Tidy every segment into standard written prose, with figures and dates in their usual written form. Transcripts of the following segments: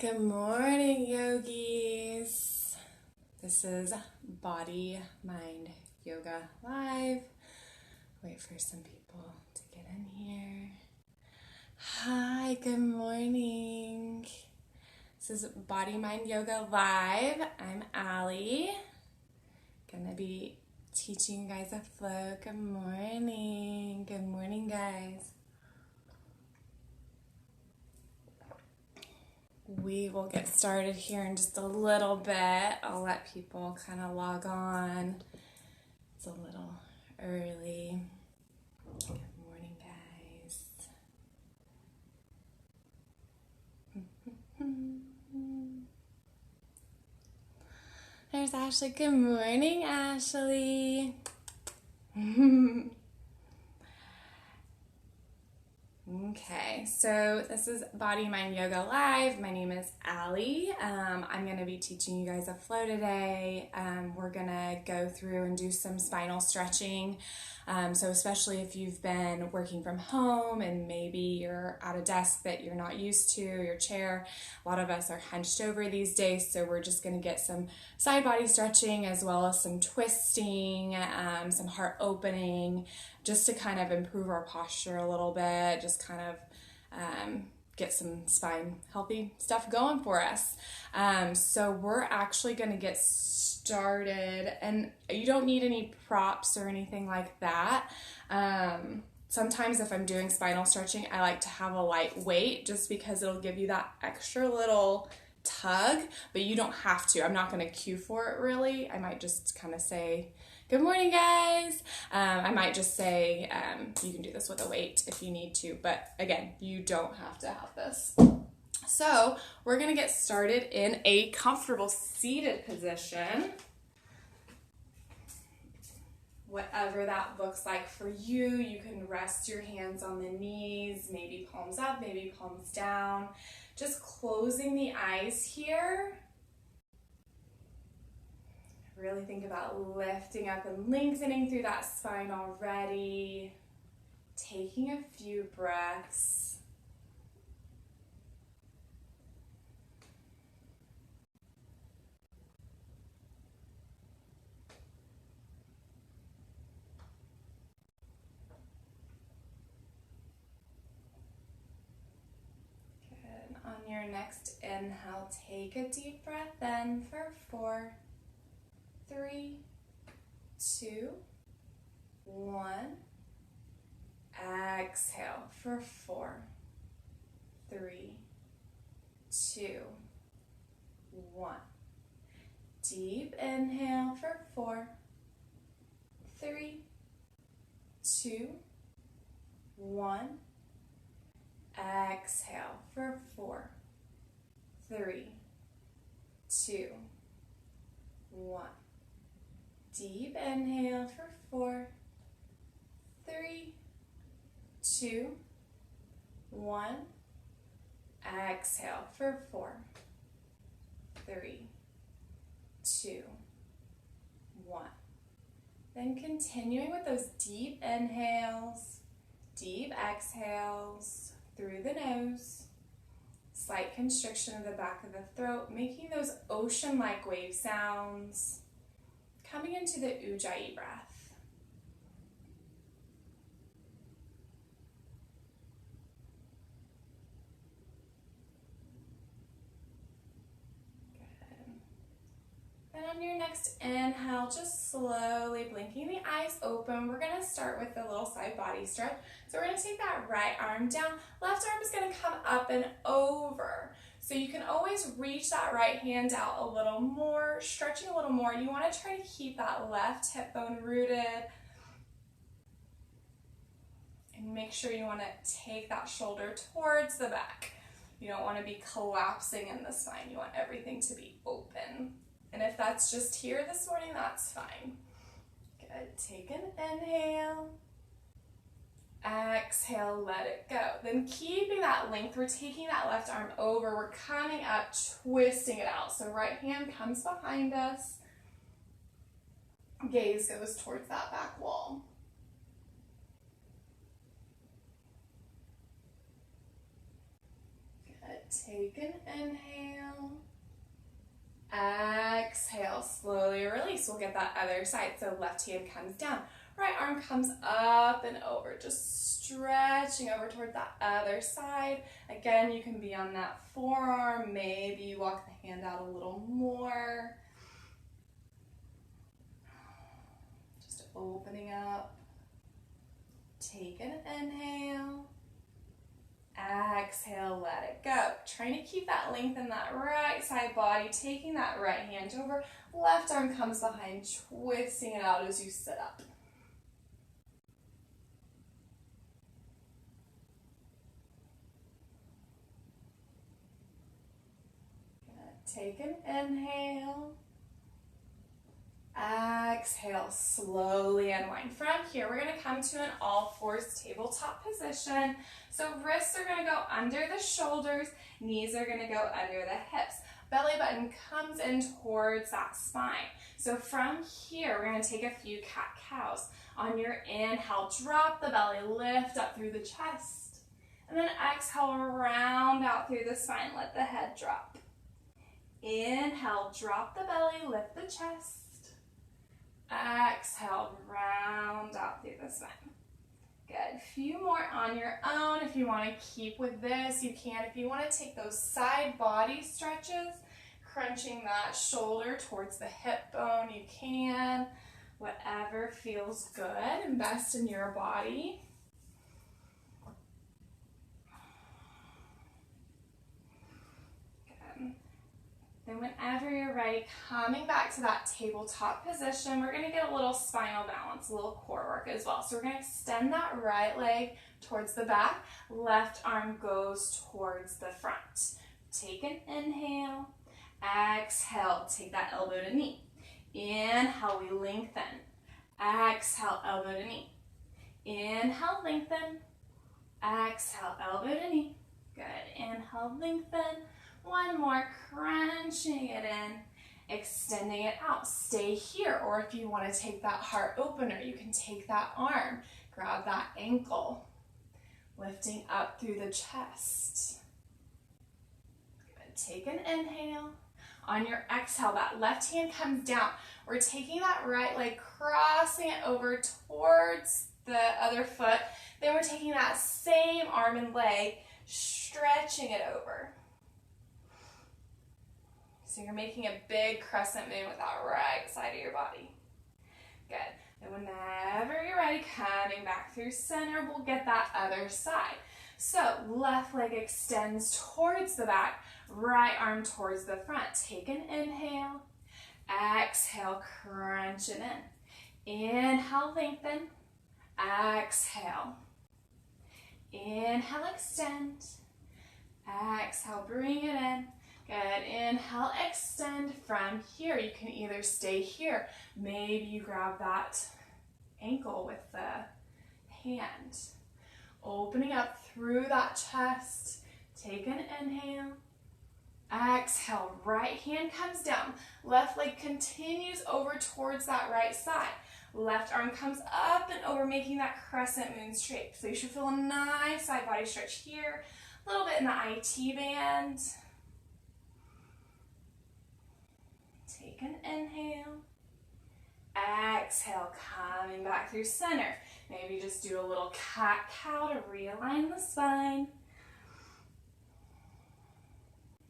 Good morning, yogis. This is Body, Mind, Yoga Live. Wait for some people to get in here. Hi, good morning. This is Body, Mind, Yoga Live. I'm Allie. Gonna be teaching you guys a flow. Good morning. Good morning, guys. We will get started here in just a little bit. I'll let people kind of log on. It's a little early. Good morning, guys. There's Ashley. Good morning, Ashley. Okay, so this is Body, Mind, Yoga Live. My name is Allie. I'm going to be teaching you guys a flow today. We're going to go through and do some spinal stretching. So especially if you've been working from home and maybe you're at a desk that you're not used to, your chair, a lot of us are hunched over these days, so we're just going to get some side body stretching as well as some twisting, some heart opening, just to kind of improve our posture a little bit, just kind of get some spine healthy stuff going for us. So we're actually going to get started, and you don't need any props or anything like that. Sometimes if I'm doing spinal stretching, I like to have a light weight just because it'll give you that extra little tug, but you don't have to. I'm not going to cue for it really. I might just kind of say, good morning, guys. I might just say, you can do this with a weight if you need to, but again, you don't have to have this. So we're gonna get started in a comfortable seated position. Whatever that looks like for you, you can rest your hands on the knees, maybe palms up, maybe palms down. Just closing the eyes here. Really think about lifting up and lengthening through that spine already. Taking a few breaths. Good. On your next inhale, take a deep breath in for 4, 3, 2, 1. Exhale for 4, 3, 2, 1. Deep inhale for 4, 3, 2, 1. Exhale for 4, 3, 2, 1. Deep inhale for 4, 3, 2, 1. Exhale for 4, 3, 2, 1. Then continuing with those deep inhales, deep exhales through the nose. Slight constriction of the back of the throat, making those ocean-like wave sounds. Coming into the Ujjayi breath. Good. Then on your next inhale, just slowly blinking the eyes open. We're going to start with a little side body stretch. So we're going to take that right arm down. Left arm is going to come up and over. So you can always reach that right hand out a little more, stretching a little more. You want to try to keep that left hip bone rooted. And make sure you want to take that shoulder towards the back. You don't want to be collapsing in the spine. You want everything to be open. And if that's just here this morning, that's fine. Good. Take an inhale. Exhale, let it go. Then keeping that length, we're taking that left arm over, we're coming up, twisting it out. So right hand comes behind us, gaze goes towards that back wall. Good. Take an inhale. Exhale, slowly release. We'll get that other side. So left hand comes down. Right arm comes up and over, just stretching over toward that other side. Again, you can be on that forearm. Maybe you walk the hand out a little more. Just opening up. Take an inhale. Exhale, let it go. Trying to keep that length in that right side body, taking that right hand over. Left arm comes behind, twisting it out as you sit up. Take an inhale. Exhale, slowly unwind. From here, we're going to come to an all fours tabletop position. So wrists are going to go under the shoulders, knees are going to go under the hips. Belly button comes in towards that spine. So from here, we're going to take a few cat-cows. On your inhale, drop the belly, lift up through the chest. And then exhale, round out through the spine, let the head drop. Inhale, drop the belly, lift the chest. Exhale, round out through the spine. Good. A few more on your own. If you want to keep with this, you can. If you want to take those side body stretches, crunching that shoulder towards the hip bone, you can. Whatever feels good and best in your body. Then whenever you're ready, coming back to that tabletop position, we're going to get a little spinal balance, a little core work as well. So we're going to extend that right leg towards the back. Left arm goes towards the front. Take an inhale. Exhale, take that elbow to knee. Inhale, we lengthen. Exhale, elbow to knee. Inhale, lengthen. Exhale, elbow to knee. Good. Inhale, lengthen. One more, crunching it in, extending it out. Stay here, or if you want to take that heart opener, you can take that arm, grab that ankle, lifting up through the chest. Good. Take an inhale. On your exhale, that left hand comes down. We're taking that right leg, crossing it over towards the other foot. Then we're taking that same arm and leg, stretching it over. So you're making a big crescent moon with that right side of your body. Good. And whenever you're ready, coming back through center, we'll get that other side. So left leg extends towards the back, right arm towards the front. Take an inhale. Exhale, crunch it in. Inhale, lengthen. Exhale. Inhale, extend. Exhale, bring it in. Good. Inhale, extend. From here, you can either stay here. Maybe you grab that ankle with the hand. Opening up through that chest. Take an inhale. Exhale. Right hand comes down. Left leg continues over towards that right side. Left arm comes up and over, making that crescent moon shape. So you should feel a nice side body stretch here. A little bit in the IT band. Take an inhale. Exhale, coming back through center. Maybe just do a little cat-cow to realign the spine.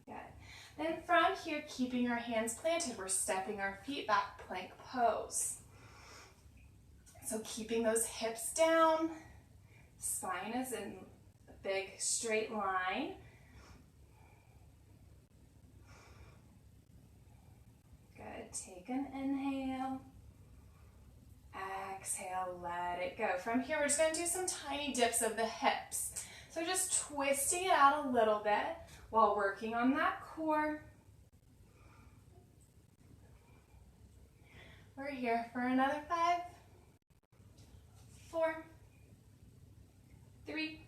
Good. Then from here, keeping our hands planted, we're stepping our feet back, plank pose. So keeping those hips down, spine is in a big straight line. Good. Take an inhale. Exhale, let it go. From here, we're just going to do some tiny dips of the hips. So just twisting it out a little bit while working on that core. We're here for another 5, 4, 3,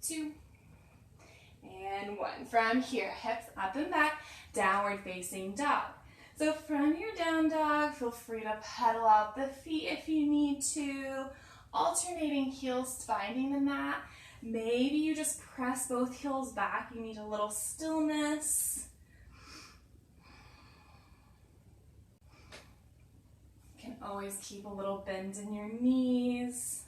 2, and 1. From here, hips up and back, downward facing dog. So from your down dog, feel free to pedal out the feet if you need to, alternating heels finding the mat. Maybe you just press both heels back. You need a little stillness. You can always keep a little bend in your knees.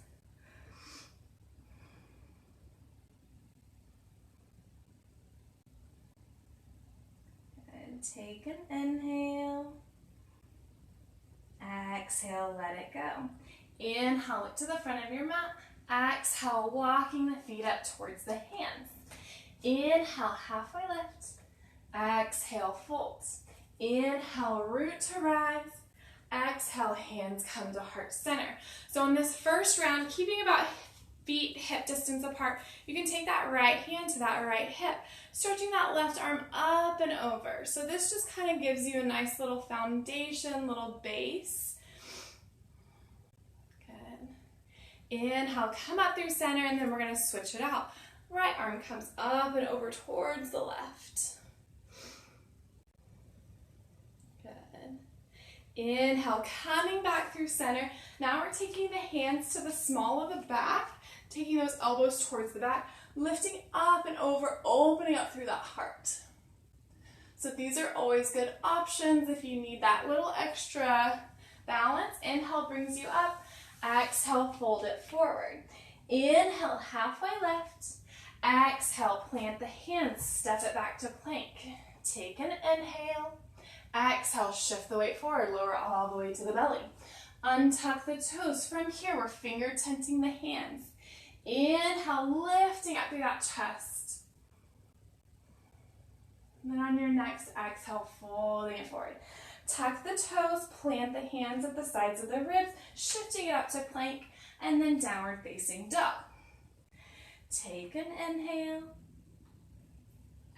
And take an inhale. Exhale, let it go. Inhale, look to the front of your mat. Exhale, walking the feet up towards the hands. Inhale, halfway lift. Exhale, fold. Inhale, root to rise. Exhale, hands come to heart center. So in this first round, keeping about feet hip distance apart, you can take that right hand to that right hip, stretching that left arm up and over. So this just kind of gives you a nice little foundation, little base. Good. Inhale, come up through center, and then we're going to switch it out. Right arm comes up and over towards the left. Good. Inhale, coming back through center. Now we're taking the hands to the small of the back, taking those elbows towards the back, lifting up and over, opening up through that heart. So these are always good options if you need that little extra balance. Inhale brings you up. Exhale, fold it forward. Inhale, halfway lift. Exhale, plant the hands, step it back to plank. Take an inhale. Exhale, shift the weight forward, lower all the way to the belly. Untuck the toes. From here, we're finger tenting the hands. Inhale, lifting up through that chest. And then on your next exhale, folding it forward. Tuck the toes, plant the hands at the sides of the ribs, shifting it up to plank, and then downward facing dog. Take an inhale.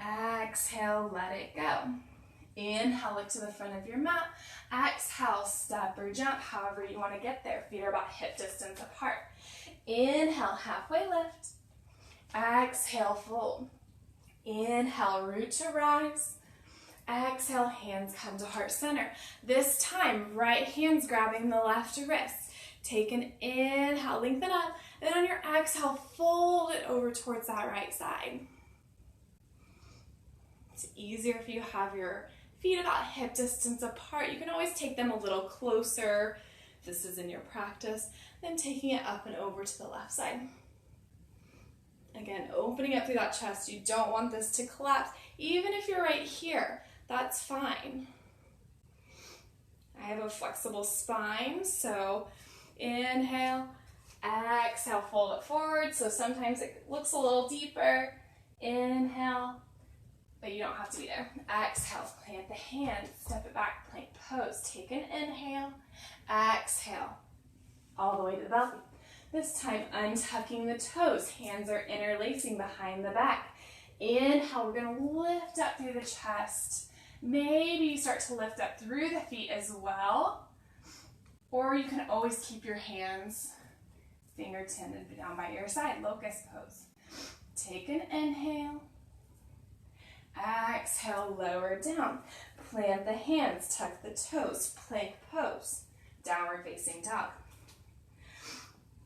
Exhale, let it go. Inhale, look to the front of your mat. Exhale, step or jump, however you want to get there. Feet are about hip distance apart. Inhale, halfway lift. Exhale, fold. Inhale, root to rise. Exhale, hands come to heart center. This time, right hand's grabbing the left wrist. Take an inhale, lengthen up. Then on your exhale, fold it over towards that right side. It's easier if you have your feet about hip distance apart. You can always take them a little closer. This is in your practice. Then taking it up and over to the left side. Again, opening up through that chest. You don't want this to collapse. Even if you're right here, that's fine. I have a flexible spine, so inhale, exhale, fold it forward. So sometimes it looks a little deeper. Inhale, but you don't have to be there. Exhale, plant the hands, step it back, plank pose. Take an inhale, exhale, all the way to the belly. This time, untucking the toes. Hands are interlacing behind the back. Inhale, we're gonna lift up through the chest. Maybe you start to lift up through the feet as well. Or you can always keep your hands finger tended down by your side, locust pose. Take an inhale. Exhale, lower down. Plant the hands, tuck the toes, plank pose. Downward facing dog.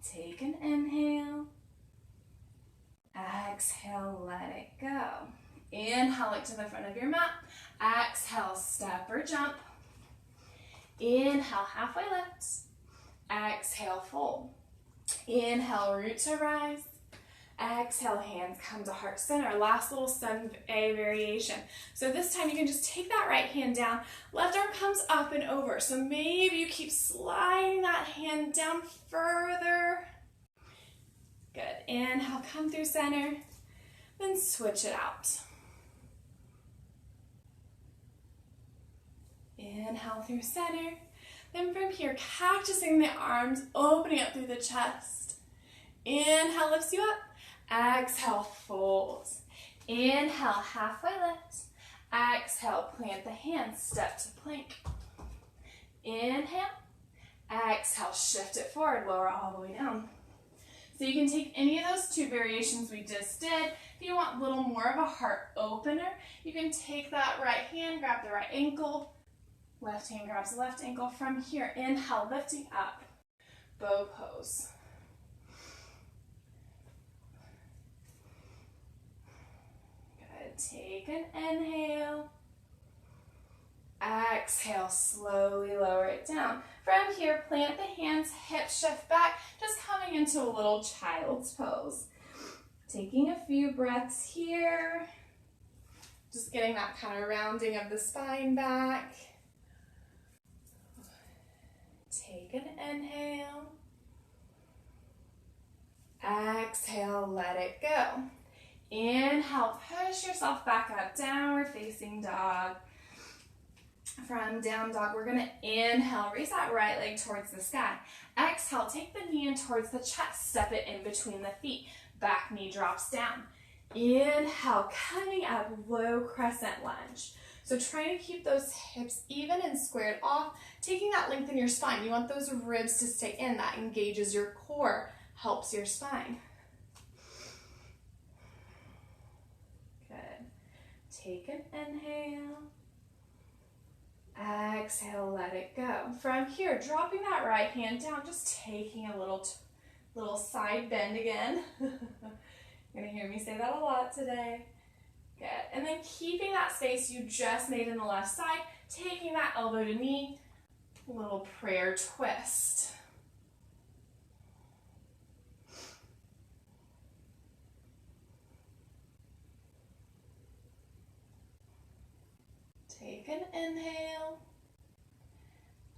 Take an inhale. Exhale, let it go. Inhale, look to the front of your mat. Exhale, step or jump. Inhale, halfway lift. Exhale, fold. Inhale, root to rise. Exhale, hands come to heart center. Last little sun A variation. So this time you can just take that right hand down. Left arm comes up and over. So maybe you keep sliding that hand down further. Good. Inhale, come through center. Then switch it out. Inhale through center. Then from here, cactusing the arms, opening up through the chest. Inhale, lifts you up. Exhale, folds. Inhale, halfway lift. Exhale, plant the hands, step to plank. Inhale. Exhale, shift it forward, lower all the way down. So you can take any of those two variations we just did. If you want a little more of a heart opener, you can take that right hand, grab the right ankle. Left hand grabs the left ankle. From here, inhale, lifting up. Bow pose. Take an inhale. Exhale, slowly lower it down. From here, plant the hands, hips shift back, just coming into a little child's pose. Taking a few breaths here. Just getting that kind of rounding of the spine back. Take an inhale. Exhale, let it go. Inhale, push yourself back up, downward facing dog. From down dog, we're gonna inhale, raise that right leg towards the sky. Exhale, take the knee in towards the chest, step it in between the feet. Back knee drops down. Inhale, coming up, low crescent lunge. So trying to keep those hips even and squared off, taking that length in your spine. You want those ribs to stay in. That engages your core, helps your spine. Good. Take an inhale. Exhale, let it go. From here, dropping that right hand down, just taking a little side bend again. You're gonna hear me say that a lot today. Good. And then keeping that space you just made in the left side, taking that elbow to knee, little prayer twist. Take an inhale.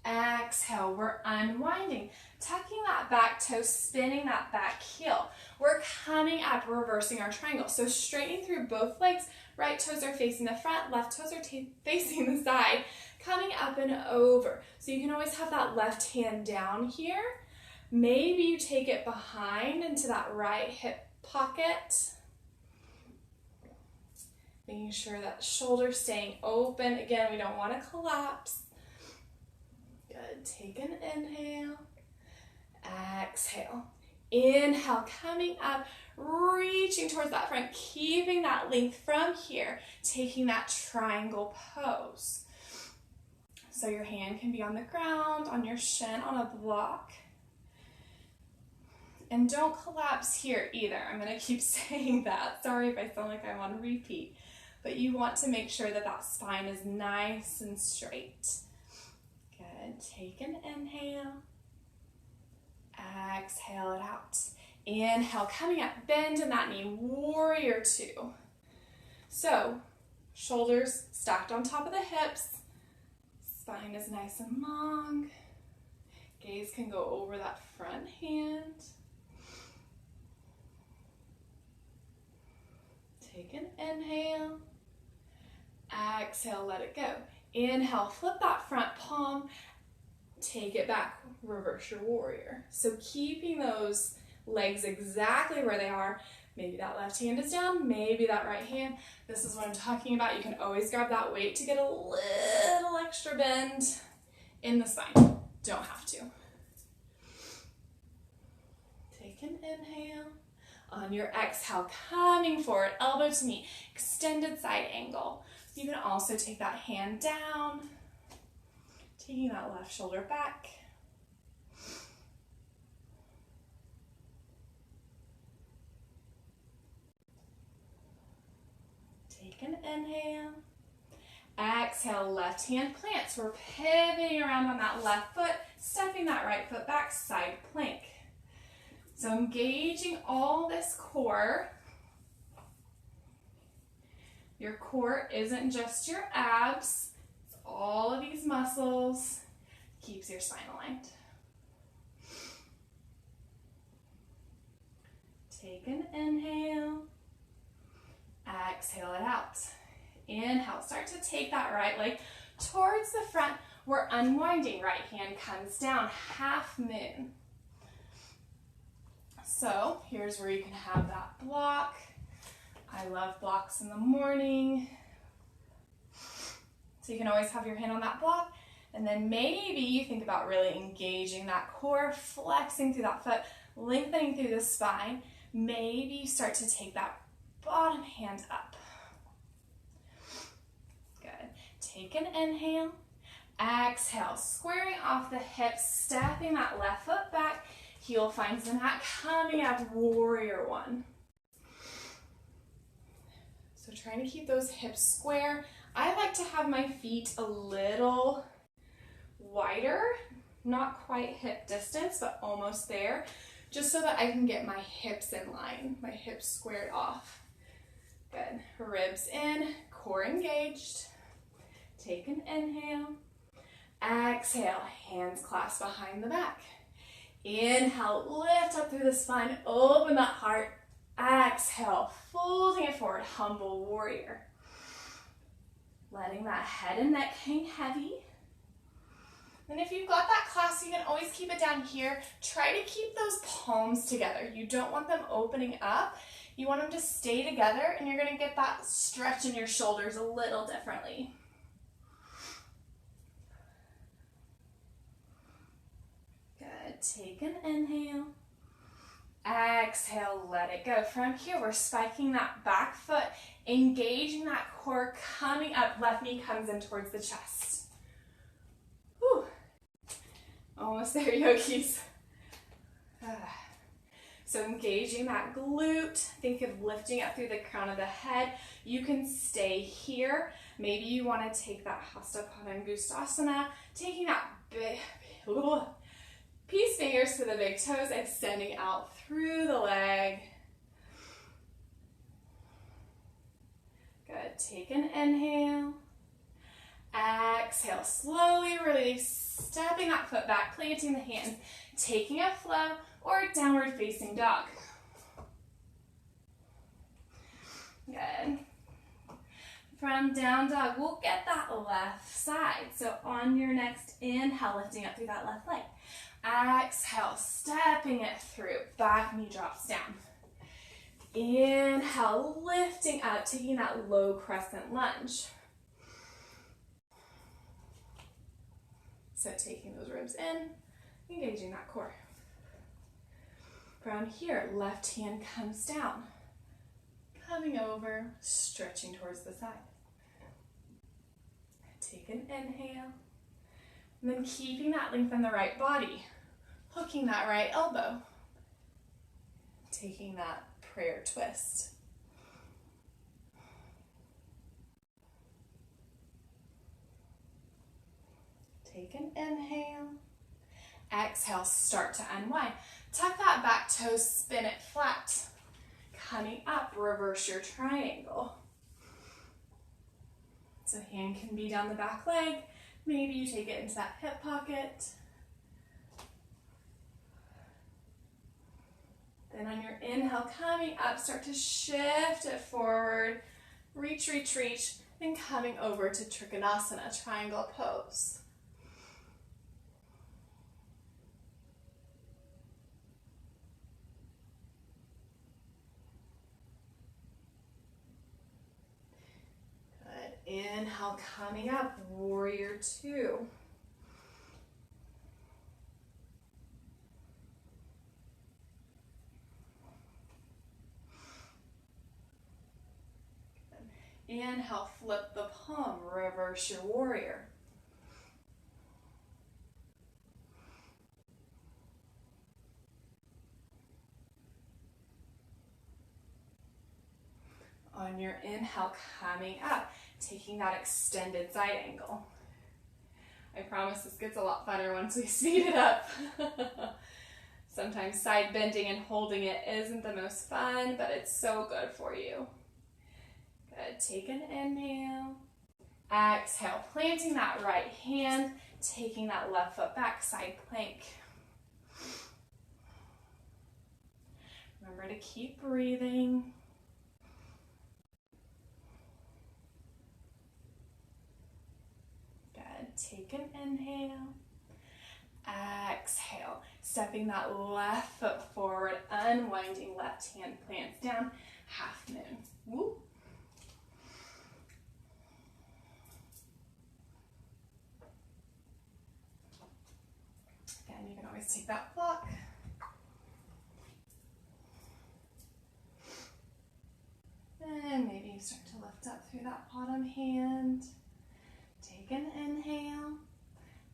Exhale, we're unwinding, tucking that back toe, spinning that back heel. We're coming up, reversing our triangle. So straightening through both legs, right toes are facing the front, left toes are facing the side, coming up and over. So you can always have that left hand down here. Maybe you take it behind into that right hip pocket. Making sure that shoulder's staying open. Again, we don't want to collapse. Good. Take an inhale. Exhale. Inhale, coming up, reaching towards that front, keeping that length from here, taking that triangle pose. So your hand can be on the ground, on your shin, on a block. And don't collapse here either. I'm going to keep saying that. Sorry if I sound like I want to repeat. But you want to make sure that that spine is nice and straight. Good. Take an inhale. Exhale it out. Inhale, coming up, bend in that knee, warrior two. So, shoulders stacked on top of the hips. Spine is nice and long. Gaze can go over that front hand. Take an inhale. Exhale, let it go. Inhale, flip that front palm. Take it back, reverse your warrior. So keeping those legs exactly where they are. Maybe that left hand is down, maybe that right hand. This is what I'm talking about. You can always grab that weight to get a little extra bend in the spine. Don't have to. Take an inhale. On your exhale, coming forward, elbow to knee, extended side angle. You can also take that hand down, taking that left shoulder back. Take an inhale. Exhale, left hand plants. We're pivoting around on that left foot, stepping that right foot back, side plank. So engaging all this core. Your core isn't just your abs, it's all of these muscles. Keeps your spine aligned. Take an inhale. Exhale it out. Inhale, start to take that right leg towards the front. We're unwinding, right hand comes down, half moon. So here's where you can have that block. I love blocks in the morning. So you can always have your hand on that block, and then maybe you think about really engaging that core, flexing through that foot, lengthening through the spine. Maybe you start to take that bottom hand up. Good. Take an inhale. Exhale, squaring off the hips, stepping that left foot back. Heel finds the mat, coming up, warrior one. So trying to keep those hips square. I like to have my feet a little wider, not quite hip distance, but almost there, just so that I can get my hips in line, my hips squared off. Good. Ribs in, core engaged. Take an inhale. Exhale, hands clasped behind the back. Inhale, lift up through the spine, open that heart. Exhale, folding it forward, humble warrior. Letting that head and neck hang heavy. And if you've got that clasp, you can always keep it down here. Try to keep those palms together. You don't want them opening up. You want them to stay together, and you're going to get that stretch in your shoulders a little differently. Good. Take an inhale. Exhale, let it go. From here, we're spiking that back foot, engaging that core, coming up. Left knee comes in towards the chest. Whew. Almost there, yogis. So engaging that glute. Think of lifting up through the crown of the head. You can stay here. Maybe you want to take that Hasta Padangusthasana, taking that big, peace fingers to the big toes, extending out through the leg. Good. Take an inhale. Exhale. Slowly release. Stepping that foot back, planting the hands, taking a flow or downward facing dog. Good. From down dog, we'll get that left side. So on your next inhale, lifting up through that left leg. Exhale, stepping it through. Back knee drops down. Inhale, lifting up, taking that low crescent lunge. So taking those ribs in, engaging that core. From here, left hand comes down. Coming over, stretching towards the side. Take an inhale. And then keeping that length in the right body. Hooking that right elbow. Taking that prayer twist. Take an inhale. Exhale, start to unwind. Tuck that back toe, spin it flat. Coming up, reverse your triangle. So hand can be down the back leg. Maybe you take it into that hip pocket. Then on your inhale, coming up, start to shift it forward. Reach, reach, reach. Then coming over to Trikonasana, triangle pose. Inhale, coming up, warrior two. Inhale, flip the palm, reverse your warrior. On your inhale, coming up, taking that extended side angle. I promise this gets a lot funner once we speed it up. Sometimes side bending and holding it isn't the most fun, but it's so good for you. Good. Take an inhale. Exhale, planting that right hand, taking that left foot back, side plank. Remember to keep breathing. Take an inhale. Exhale. Stepping that left foot forward, unwinding left hand plants down, half moon. Woo. Again, you can always take that block. And maybe you start to lift up through that bottom hand. Take an inhale.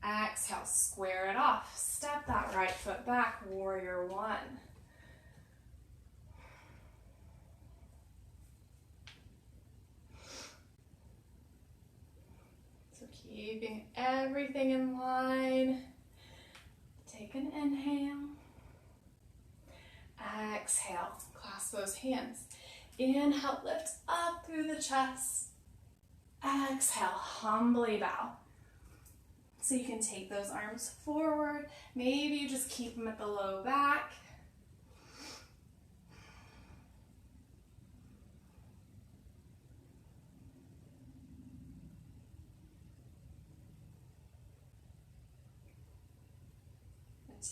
Exhale, square it off. Step that right foot back, warrior one. Keeping everything in line. Take an inhale. Exhale, clasp those hands. Inhale, lift up through the chest. Exhale, humbly bow. So you can take those arms forward. Maybe you just keep them at the low back.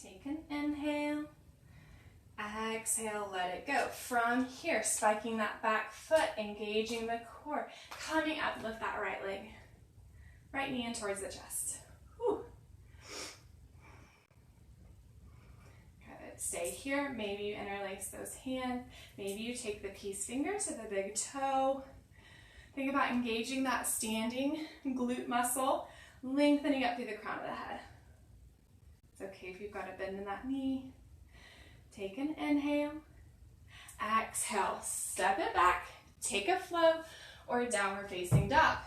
Take an inhale. Exhale, let it go. From here, spiking that back foot, engaging the core. Coming up, lift that right leg. Right knee in towards the chest. Whew. Good. Stay here. Maybe you interlace those hands. Maybe you take the peace finger to the big toe. Think about engaging that standing glute muscle, lengthening up through the crown of the head. It's okay if you've got a bend in that knee. Take an inhale. Exhale, step it back. Take a flow or downward facing dog.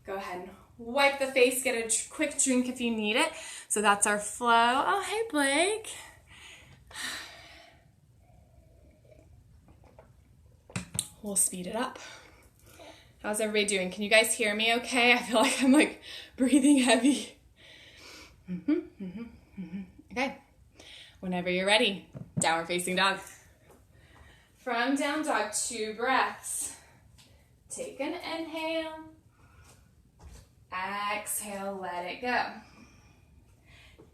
Go ahead and wipe the face, get a quick drink if you need it. So that's our flow. Oh, hey, Blake. We'll speed it up. How's everybody doing? Can you guys hear me okay? I feel like I'm like breathing heavy. Okay. Whenever you're ready, downward facing dog. From down dog, 2 breaths. Take an inhale. Exhale, let it go.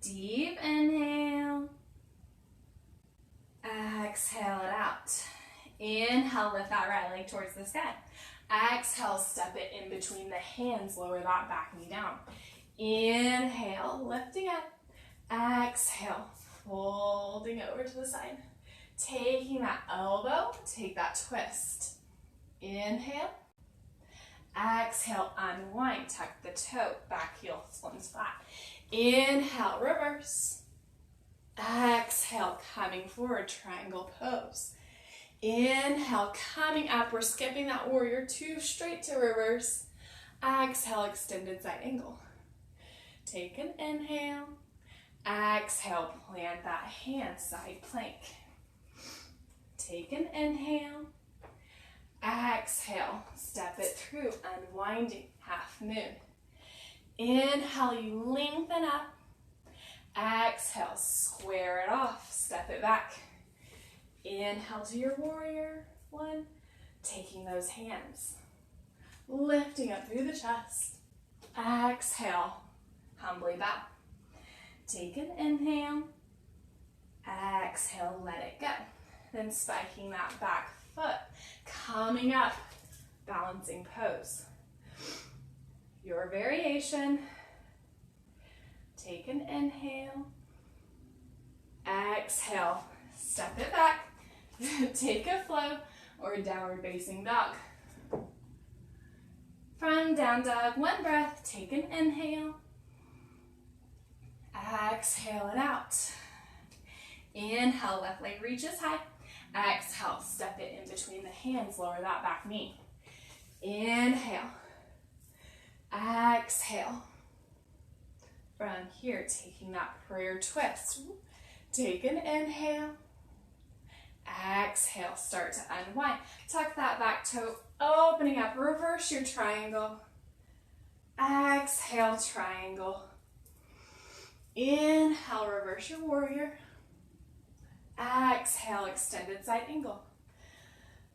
Deep inhale. Exhale it out. Inhale, lift that right leg towards the sky. Exhale, step it in between the hands, lower that back knee down. Inhale, lifting up. Exhale, folding over to the side. Taking that elbow, take that twist. Inhale. Exhale, unwind, tuck the toe, back heel slams flat. Inhale, reverse. Exhale, coming forward, triangle pose. Inhale, coming up, we're skipping that warrior 2 straight to reverse. Exhale, extended side angle. Take an inhale. Exhale, plant that hand, side plank. Take an inhale. Exhale, step it through, unwinding, half moon. Inhale, you lengthen up. Exhale, square it off, step it back. Inhale to your warrior 1, taking those hands, lifting up through the chest. Exhale, humbly bow. Take an inhale. Exhale, let it go. Then spiking that back foot, coming up, balancing pose. Your variation. Take an inhale. Exhale, step it back. Take a flow or downward facing dog. From down dog, 1 breath, take an inhale. Exhale it out. Inhale, left leg reaches high. Exhale, step it in between the hands, lower that back knee. Inhale. Exhale. From here, taking that prayer twist. Take an inhale. Exhale, start to unwind. Tuck that back toe, opening up, reverse your triangle. Exhale, triangle. Inhale, reverse your warrior. Exhale, extended side angle.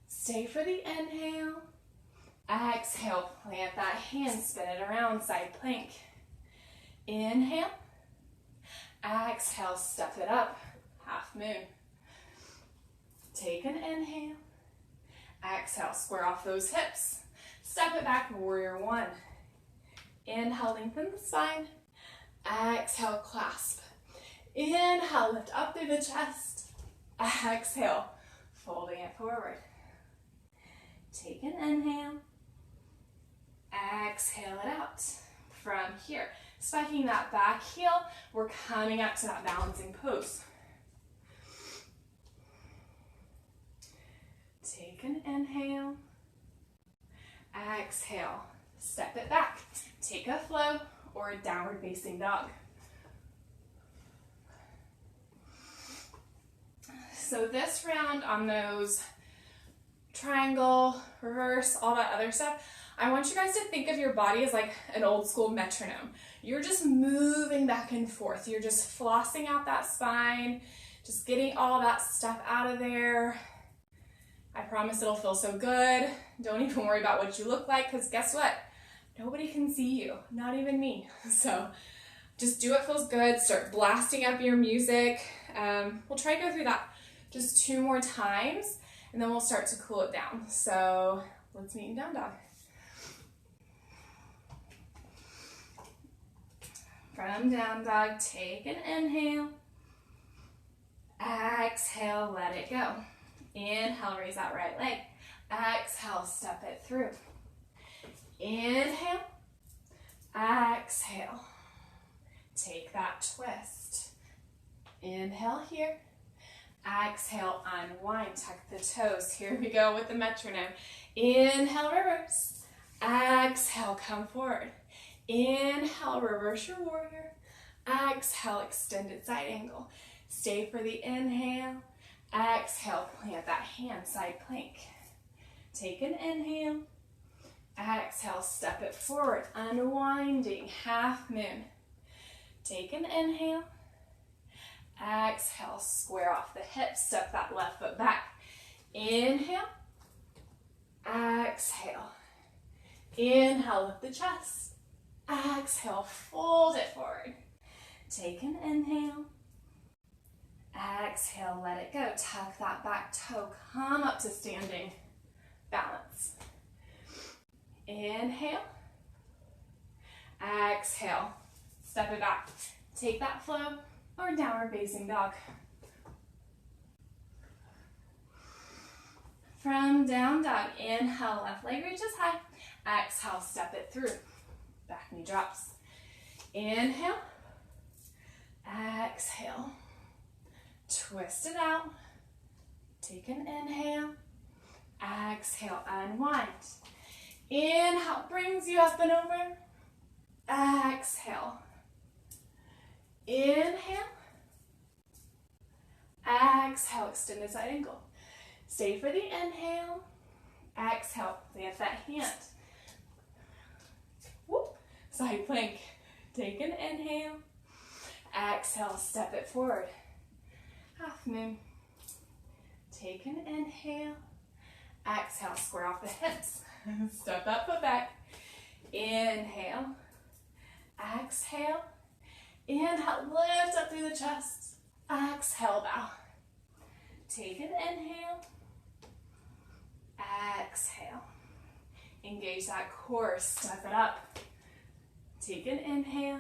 Stay for the inhale. Exhale, plant that hand, spin it around, side plank. Inhale. Exhale, step it up, half moon. Take an inhale. Exhale, square off those hips. Step it back, warrior 1. Inhale, lengthen the spine. Exhale, clasp. Inhale, lift up through the chest. Exhale, folding it forward. Take an inhale. Exhale it out. From here, spiking that back heel, we're coming up to that balancing pose. Take an inhale. Exhale, step it back. take a flow or a downward facing dog. So this round on those triangle, reverse, all that other stuff, I want you guys to think of your body as like an old school metronome. You're just moving back and forth. You're just flossing out that spine, just getting all that stuff out of there. I promise it'll feel so good. Don't even worry about what you look like, because guess what? Nobody can see you, not even me. So just do what feels good. Start blasting up your music. We'll try to go through that just 2 more times, and then we'll start to cool it down. So let's meet in down dog. From down dog, take an inhale. Exhale, let it go. Inhale, raise that right leg. Exhale, step it through. Inhale. Exhale. Take that twist. Inhale here. Exhale, unwind, tuck the toes. Here we go with the metronome. Inhale, reverse. Exhale, come forward. Inhale, reverse your warrior. Exhale, extended side angle. Stay for the inhale. Exhale, plant that hand, side plank. Take an inhale. Exhale, step it forward, unwinding, half moon. Take an inhale. Exhale, square off the hips, step that left foot back. Inhale. Exhale. Inhale, lift the chest. Exhale, fold it forward. Take an inhale. Exhale, let it go. Tuck that back toe, come up to standing balance. Inhale. Exhale, step it back. Take that flow or downward facing dog. From down dog, inhale, left leg reaches high. Exhale, step it through. Back knee drops. Inhale. Exhale. Twist it out. Take an inhale. Exhale, unwind. Inhale, brings you up and over. Exhale. Inhale. Exhale, extended side angle. Stay for the inhale. Exhale, plant that hand. Whoop. Side plank. Take an inhale. Exhale, step it forward. Half moon. Take an inhale. Exhale, square off the hips. Step that foot back. Inhale. Exhale. Inhale, lift up through the chest. Exhale, bow. Take an inhale. Exhale. Engage that core, step it up. Take an inhale.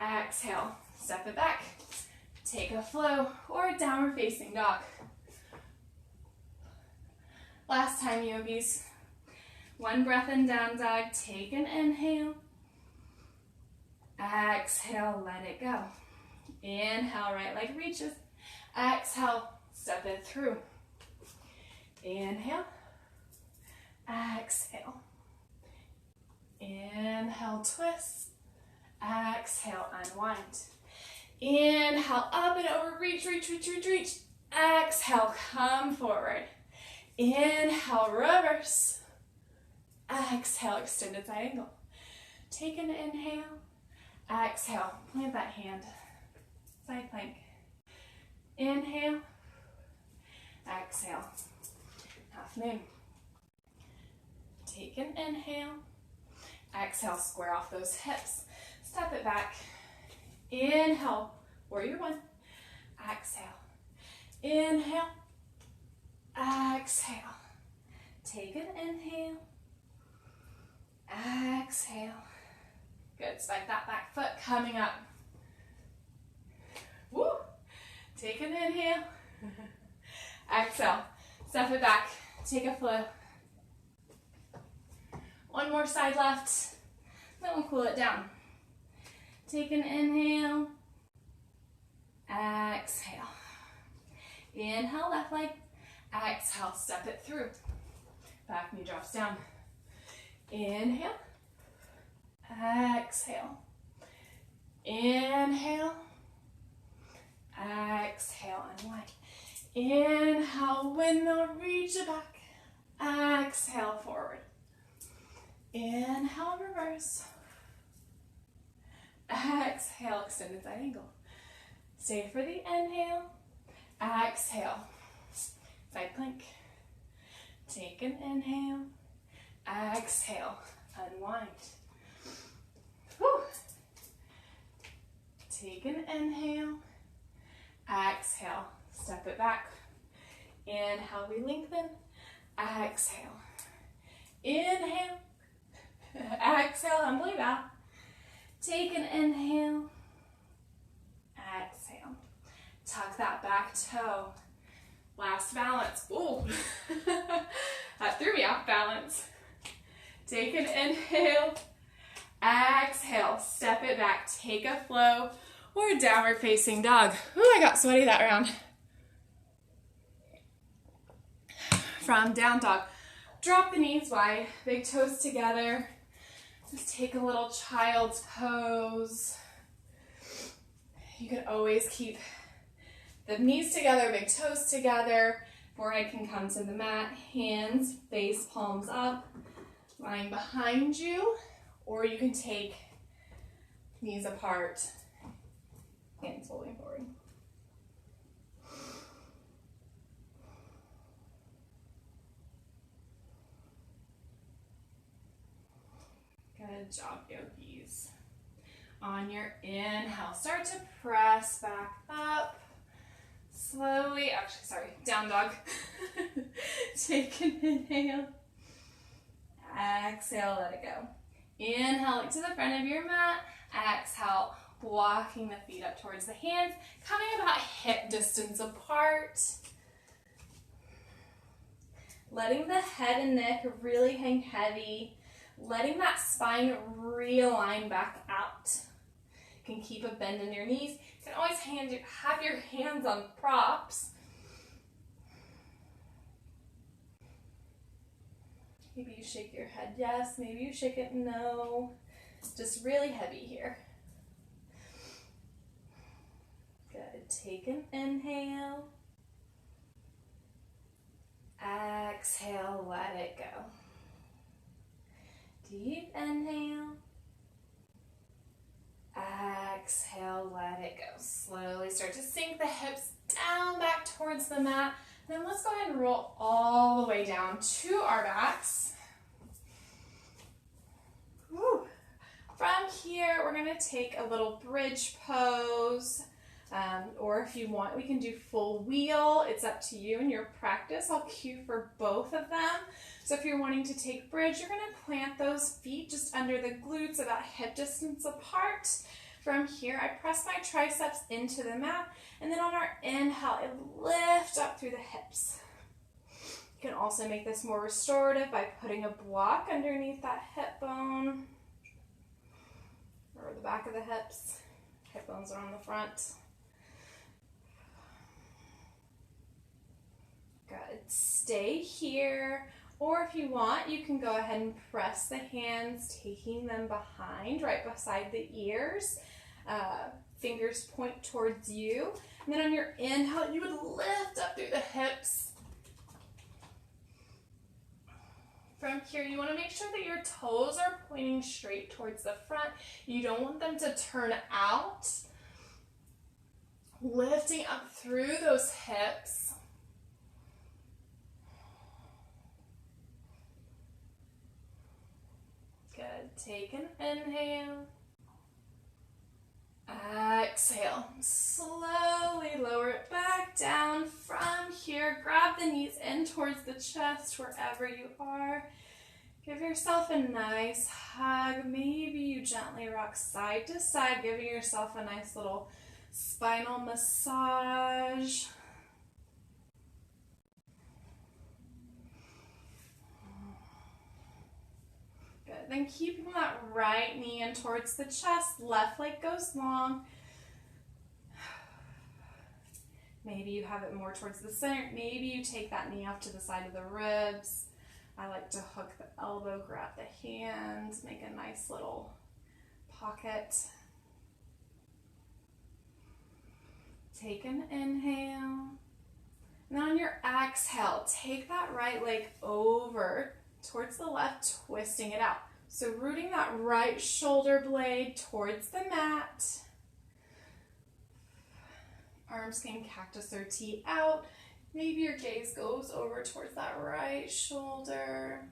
Exhale, step it back. Take a flow or a downward facing dog. Last time, yogis. 1 breath in down dog. Take an inhale. Exhale, let it go. Inhale, right leg reaches. Exhale, step it through. Inhale. Exhale. Inhale, twist. Exhale, unwind. Inhale, up and over, reach, reach, reach, reach, reach. Exhale, come forward. Inhale, reverse. Exhale, extended side angle. Take an inhale. Exhale, plant that hand. Side plank. Inhale. Exhale. Half moon. Take an inhale. Exhale, square off those hips. Step it back. Inhale, warrior 1. Exhale. Inhale. Exhale. Take an inhale. Exhale. Good. Spike that back foot coming up. Woo. Take an inhale. Exhale. Step it back. Take a flow. 1 more side left. Then we'll cool it down. Take an inhale. Exhale. Inhale, left leg. Exhale, step it through. Back knee drops down. Inhale. Exhale. Inhale. Exhale, unwind. Inhale, windmill, reach it back. Exhale, forward. Inhale, reverse. Exhale, extended side angle. Stay for the inhale. Exhale. Side plank. Take an inhale. Exhale. Unwind. Whew. Take an inhale. Exhale. Step it back. Inhale, we lengthen. Exhale. Inhale. Exhale, humbly bow. Take an inhale. Exhale. Tuck that back toe. Last balance. Ooh. That threw me off balance. Take an inhale. Exhale. Step it back. Take a flow or a downward facing dog. Ooh, I got sweaty that round. From down dog. Drop the knees wide. Big toes together. Just take a little child's pose. You can always keep the knees together, big toes together. Forehead can come to the mat. Hands, face, palms up, lying behind you. Or you can take knees apart, hands folding forward. Good job, yogis. On your inhale, start to press back up. Slowly, actually, sorry, down dog. Take an inhale. Exhale, let it go. Inhale, look to the front of your mat. Exhale, walking the feet up towards the hands, coming about hip distance apart. Letting the head and neck really hang heavy. Letting that spine realign back out. You can keep a bend in your knees. You can always have your hands on props. Maybe you shake your head yes, maybe you shake it no. Just really heavy here. Good. Take an inhale. Exhale, let it go. Deep inhale. Exhale, let it go. Slowly start to sink the hips down back towards the mat. Then let's go ahead and roll all the way down to our backs. Woo. From here, we're going to take a little bridge pose. Or if you want, we can do full wheel. It's up to you and your practice. I'll cue for both of them. So if you're wanting to take bridge, you're going to plant those feet just under the glutes, about hip distance apart. From here, I press my triceps into the mat, and then on our inhale, I lift up through the hips. You can also make this more restorative by putting a block underneath that hip bone or the back of the hips. Hip bones are on the front. Good. Stay here. Or if you want, you can go ahead and press the hands, taking them behind, right beside the ears. Fingers point towards you. And then on your inhale, you would lift up through the hips. From here, you want to make sure that your toes are pointing straight towards the front. You don't want them to turn out. Lifting up through those hips. Good. Take an inhale. Exhale. Slowly lower it back down. From here, grab the knees in towards the chest wherever you are. Give yourself a nice hug. Maybe you gently rock side to side, giving yourself a nice little spinal massage. Good. Then keeping that right knee in towards the chest, left leg goes long. Maybe you have it more towards the center. Maybe you take that knee off to the side of the ribs. I like to hook the elbow, grab the hands, make a nice little pocket. Take an inhale. And on your exhale, take that right leg over towards the left, twisting it out. So rooting that right shoulder blade towards the mat. Arms can cactus or T out. Maybe your gaze goes over towards that right shoulder.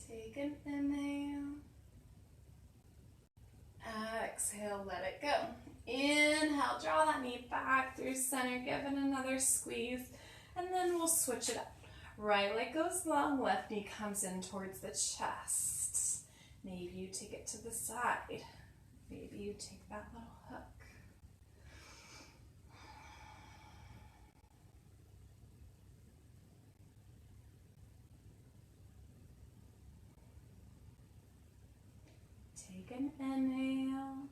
Take an inhale. Exhale, let it go. Inhale, draw that knee back through center, give it another squeeze, and then we'll switch it up. Right leg goes long, left knee comes in towards the chest. Maybe you take it to the side. Maybe you take that little hook. Take an inhale.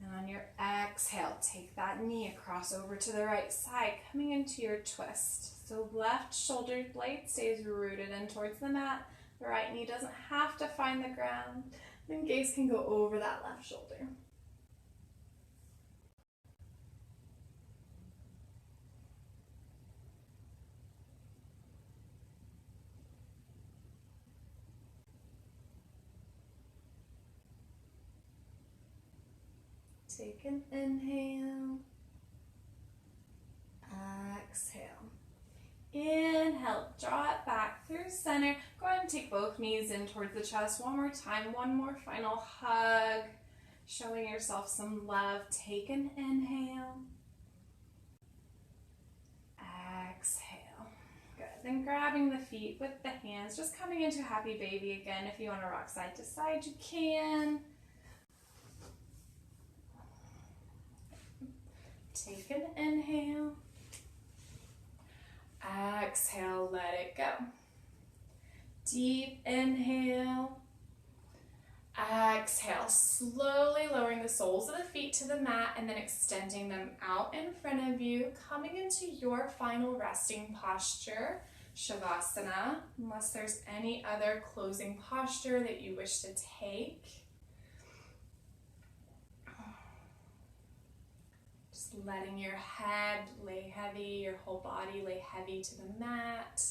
And on your exhale, take that knee across over to the right side, coming into your twist. So left shoulder blade stays rooted in towards the mat. The right knee doesn't have to find the ground. Then gaze can go over that left shoulder. Take an inhale. Exhale. Inhale, draw it back through center. Go ahead and take both knees in towards the chest. One more time, one more final hug. Showing yourself some love. Take an inhale. Exhale. Good. Then grabbing the feet with the hands, just coming into happy baby again. If you want to rock side to side, you can. Take an inhale. Exhale, let it go. Deep inhale. Exhale, slowly lowering the soles of the feet to the mat and then extending them out in front of you, coming into your final resting posture, Shavasana, unless there's any other closing posture that you wish to take. Letting your head lay heavy, your whole body lay heavy to the mat.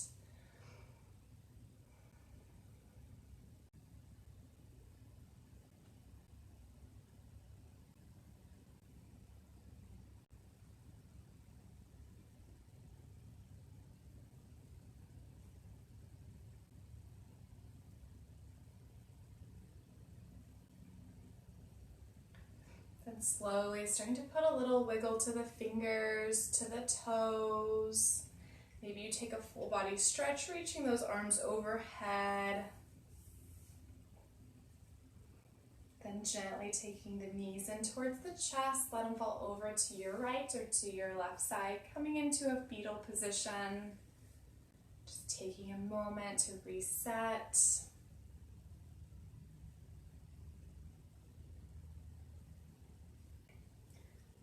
Then slowly starting to put a little wiggle to the fingers, to the toes. Maybe you take a full body stretch, reaching those arms overhead. Then gently taking the knees in towards the chest, let them fall over to your right or to your left side, coming into a fetal position. Just taking a moment to reset.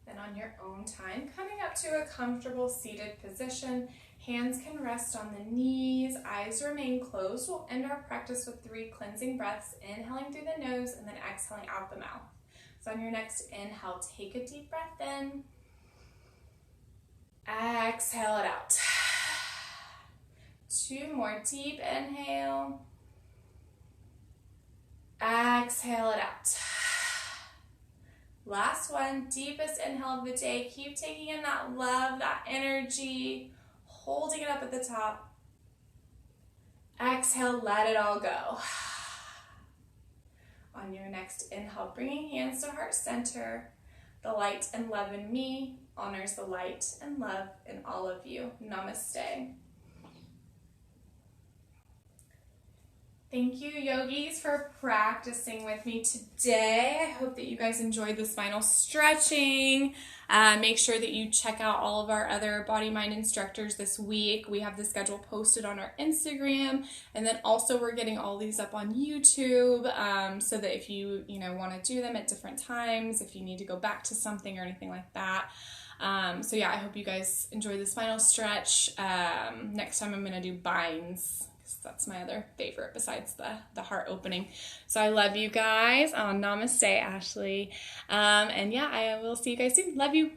Then on your own time, coming up to a comfortable seated position. Hands can rest on the knees, eyes remain closed. We'll end our practice with 3 cleansing breaths, inhaling through the nose and then exhaling out the mouth. So on your next inhale, take a deep breath in. Exhale it out. 2 more, deep inhale. Exhale it out. Last one, deepest inhale of the day. Keep taking in that love, that energy, holding it up at the top. Exhale, let it all go. On your next inhale, bringing hands to heart center. The light and love in me honors the light and love in all of you. Namaste. Thank you, yogis, for practicing with me today. I hope that you guys enjoyed the spinal stretching. Make sure that you check out all of our other body mind instructors this week. We have the schedule posted on our Instagram, and then also we're getting all these up on YouTube, so that if you want to do them at different times, if you need to go back to something or anything like that. So yeah, I hope you guys enjoy the spinal stretch. Next time I'm going to do binds. That's my other favorite besides the heart opening. So I love you guys. Namaste, Ashley. And yeah, I will see you guys soon. Love you.